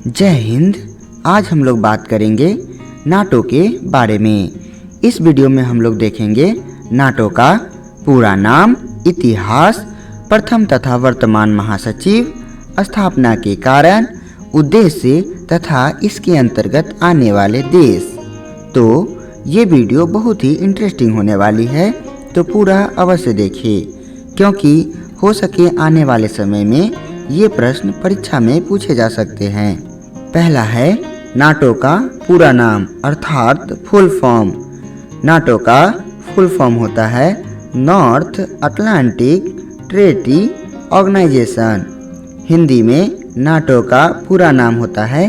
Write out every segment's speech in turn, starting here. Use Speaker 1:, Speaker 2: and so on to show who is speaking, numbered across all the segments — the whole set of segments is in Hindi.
Speaker 1: जय हिंद। आज हम लोग बात करेंगे नाटो के बारे में। इस वीडियो में हम लोग देखेंगे नाटो का पूरा नाम, इतिहास, प्रथम तथा वर्तमान महासचिव, स्थापना के कारण, उद्देश्य तथा इसके अंतर्गत आने वाले देश। तो ये वीडियो बहुत ही इंटरेस्टिंग होने वाली है, तो पूरा अवश्य देखिए, क्योंकि हो सके आने वाले समय में ये प्रश्न परीक्षा में पूछे जा सकते हैं। पहला है नाटो का पूरा नाम अर्थात फुल फॉर्म। नाटो का फुल फॉर्म होता है North Atlantic Treaty Organisation. Hindi में नाटो का पूरा नाम होता है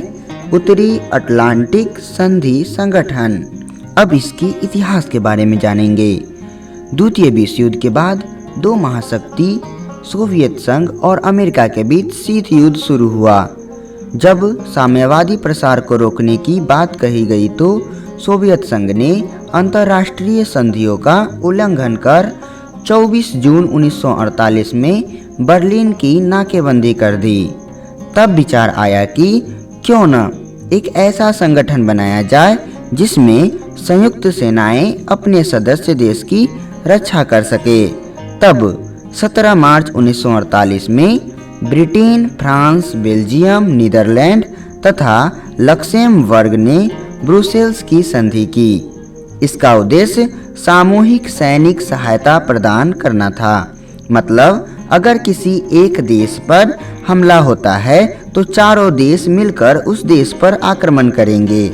Speaker 1: उत्तरी अटलांटिक संधि संगठन। अब इसकी इतिहास के बारे में जानेंगे। द्वितीय विश्व युद्ध के बाद दो महाशक्ति सोवियत संघ और अमेरिका के बीच शीत युद्ध शुरू हुआ। जब साम्यवादी प्रसार को रोकने की बात कही गई तो सोवियत संघ ने अंतर्राष्ट्रीय संधियों का उल्लंघन कर 24 जून 1948 में बर्लिन की नाकेबंदी कर दी। तब विचार आया कि क्यों न एक ऐसा संगठन बनाया जाए जिसमें संयुक्त सेनाएं अपने सदस्य देश की रक्षा कर सके। तब 17 मार्च 1948 में ब्रिटेन, फ्रांस, बेल्जियम, नीदरलैंड तथा लक्सेमबर्ग ने ब्रुसेल्स की संधि की। इसका उद्देश्य सामूहिक सैनिक सहायता प्रदान करना था। मतलब अगर किसी एक देश पर हमला होता है तो चारों देश मिलकर उस देश पर आक्रमण करेंगे।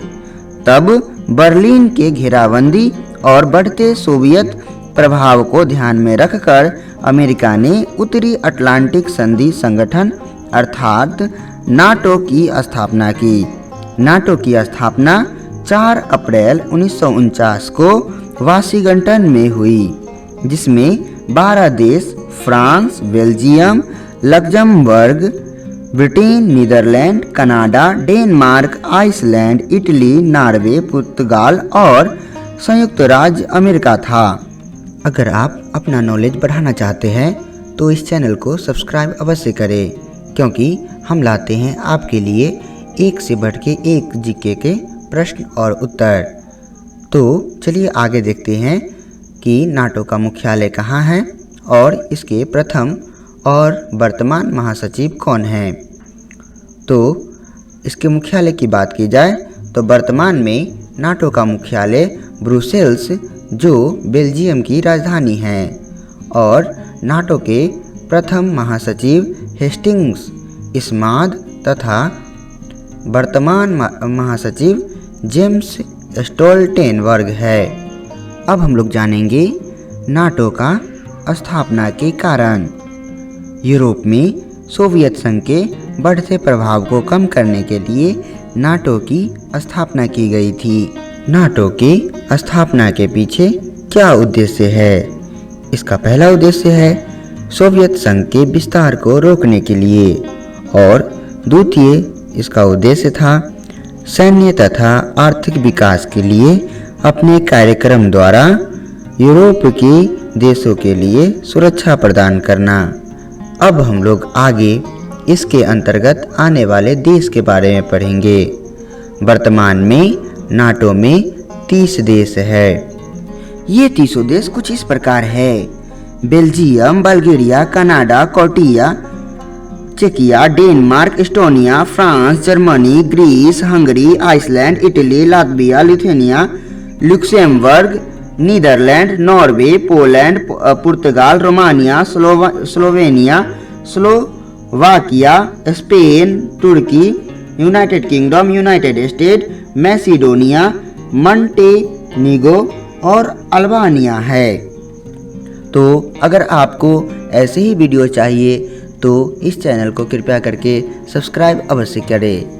Speaker 1: तब बर्लिन के घेराबंदी और बढ़ते सोवियत प्रभाव को ध्यान में रखकर अमेरिका ने उत्तरी अटलांटिक संधि संगठन अर्थात नाटो की स्थापना की। नाटो की स्थापना 4 अप्रैल 1949 को वाशिंगटन में हुई, जिसमें 12 देश France, Belgium, Luxembourg, Britain, Netherland, Canada, Denmark, Iceland, Italy, Norway, पुर्तगाल और संयुक्त राज्य अमेरिका था। अगर आप अपना नॉलेज बढ़ाना चाहते हैं तो इस चैनल को सब्सक्राइब अवश्य करें, क्योंकि हम लाते हैं आपके लिए एक से बढ़ के एक जीके के प्रश्न और उत्तर। तो चलिए आगे देखते हैं कि नाटो का मुख्यालय कहाँ है और इसके प्रथम और वर्तमान महासचिव कौन हैं। तो इसके मुख्यालय की बात की जाए तो वर्तमान में नाटो का मुख्यालय ब्रुसेल्स, जो बेल्जियम की राजधानी है, और नाटो के प्रथम महासचिव हेस्टिंग्स इस्माद तथा वर्तमान महासचिव जेम्स स्टोल्टेनबर्ग है। अब हम लोग जानेंगे नाटो का स्थापना के कारण। यूरोप में सोवियत संघ के बढ़ते प्रभाव को कम करने के लिए नाटो की स्थापना की गई थी। नाटो की स्थापना के पीछे क्या उद्देश्य है? इसका पहला उद्देश्य है सोवियत संघ के विस्तार को रोकने के लिए, और द्वितीय इसका उद्देश्य था सैन्य तथा आर्थिक विकास के लिए अपने कार्यक्रम द्वारा यूरोप के देशों के लिए सुरक्षा प्रदान करना। अब हम लोग आगे इसके अंतर्गत आने वाले देश के बारे में पढ़ेंगे। वर्तमान में नाटो में 30 देश है। ये 30 देश कुछ इस प्रकार है: बेल्जियम, बल्गेरिया, कनाडा, क्रोएशिया, चेकिया, Denmark, Estonia, France, Germany, Greece, Hungary, Iceland, Italy, Latvia, Lithuania, Luxembourg, Netherland, Norway, Poland, पुर्तगाल, रोमानिया, स्लोवेनिया, स्लोवाकिया, स्पेन, तुर्की, United Kingdom, United State, Macedonia, Montenegro और अल्बानिया है। तो अगर आपको ऐसे ही वीडियो चाहिए तो इस चैनल को कृपया करके सब्सक्राइब अवश्य करें।